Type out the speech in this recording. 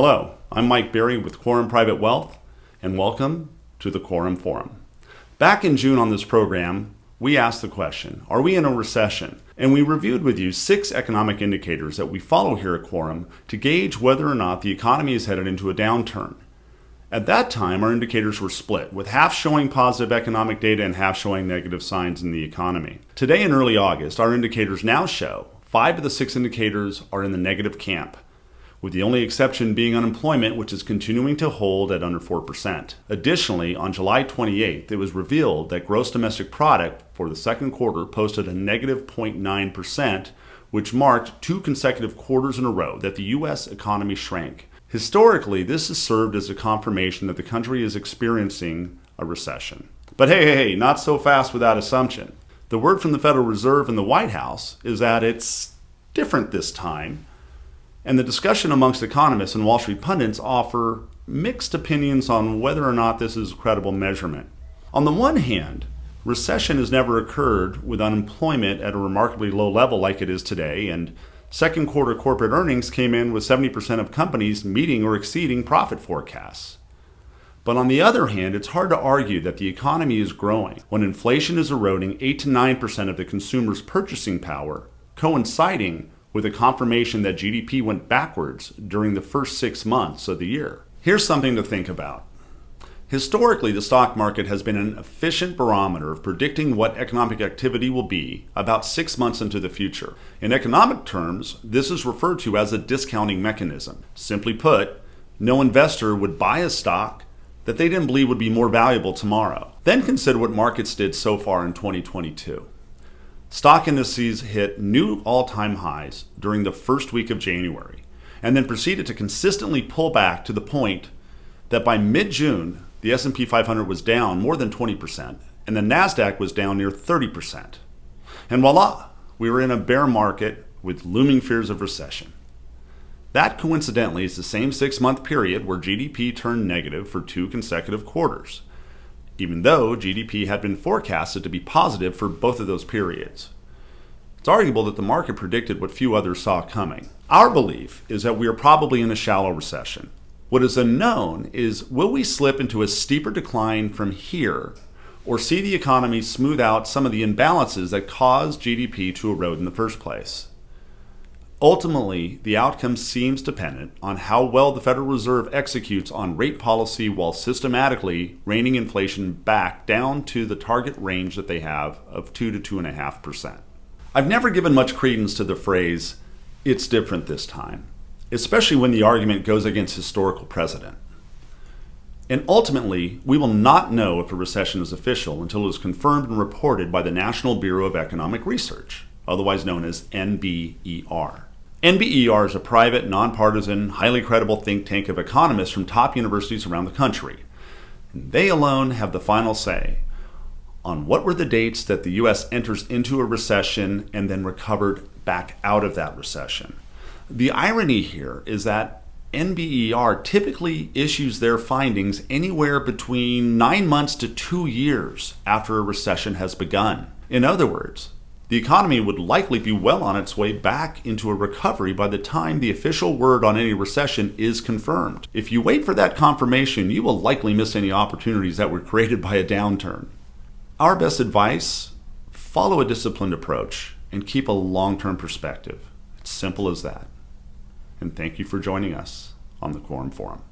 Hello, I'm Mike Berry with Quorum Private Wealth, and welcome to the Quorum Forum. Back in June on this program, we asked the question, are we in a recession? And we reviewed with you 6 economic indicators that we follow here at Quorum to gauge whether or not the economy is headed into a downturn. At that time, our indicators were split, with half showing positive economic data and half showing negative signs in the economy. Today in early August, our indicators now show 5 of the 6 indicators are in the negative camp, with the only exception being unemployment, which is continuing to hold at under 4%. Additionally, on July 28th, it was revealed that gross domestic product for the second quarter posted a negative 0.9%, which marked 2 consecutive quarters in a row that the U.S. economy shrank. Historically, this has served as a confirmation that the country is experiencing a recession. But hey, not so fast without assumption. The word from the Federal Reserve and the White House is that it's different this time, and the discussion amongst economists and Wall Street pundits offer mixed opinions on whether or not this is a credible measurement. On the one hand, recession has never occurred with unemployment at a remarkably low level like it is today, and second quarter corporate earnings came in with 70% of companies meeting or exceeding profit forecasts. But on the other hand, it's hard to argue that the economy is growing when inflation is eroding 8 to 9% of the consumer's purchasing power, coinciding with a confirmation that GDP went backwards during the first 6 months of the year. Here's something to think about. Historically, the stock market has been an efficient barometer of predicting what economic activity will be about 6 months into the future. In economic terms, this is referred to as a discounting mechanism. Simply put, no investor would buy a stock that they didn't believe would be more valuable tomorrow. Then consider what markets did so far in 2022. Stock indices hit new all-time highs during the first week of January, and then proceeded to consistently pull back to the point that by mid-June, the S&P 500 was down more than 20%, and the NASDAQ was down near 30%. And voila, we were in a bear market with looming fears of recession. That coincidentally is the same 6-month period where GDP turned negative for 2 consecutive quarters, even though GDP had been forecasted to be positive for both of those periods. It's arguable that the market predicted what few others saw coming. Our belief is that we are probably in a shallow recession. What is unknown is, will we slip into a steeper decline from here, or see the economy smooth out some of the imbalances that caused GDP to erode in the first place? Ultimately, the outcome seems dependent on how well the Federal Reserve executes on rate policy while systematically reining inflation back down to the target range that they have of 2 to 2.5%. I've never given much credence to the phrase, "it's different this time," especially when the argument goes against historical precedent. And ultimately, we will not know if a recession is official until it is confirmed and reported by the National Bureau of Economic Research, otherwise known as NBER. NBER is a private, nonpartisan, highly credible think tank of economists from top universities around the country. And they alone have the final say on what were the dates that the U.S. enters into a recession and then recovered back out of that recession. The irony here is that NBER typically issues their findings anywhere between 9 months to 2 years after a recession has begun. In other words, the economy would likely be well on its way back into a recovery by the time the official word on any recession is confirmed. If you wait for that confirmation, you will likely miss any opportunities that were created by a downturn. Our best advice: follow a disciplined approach and keep a long-term perspective. It's simple as that. And thank you for joining us on the Quorum Forum.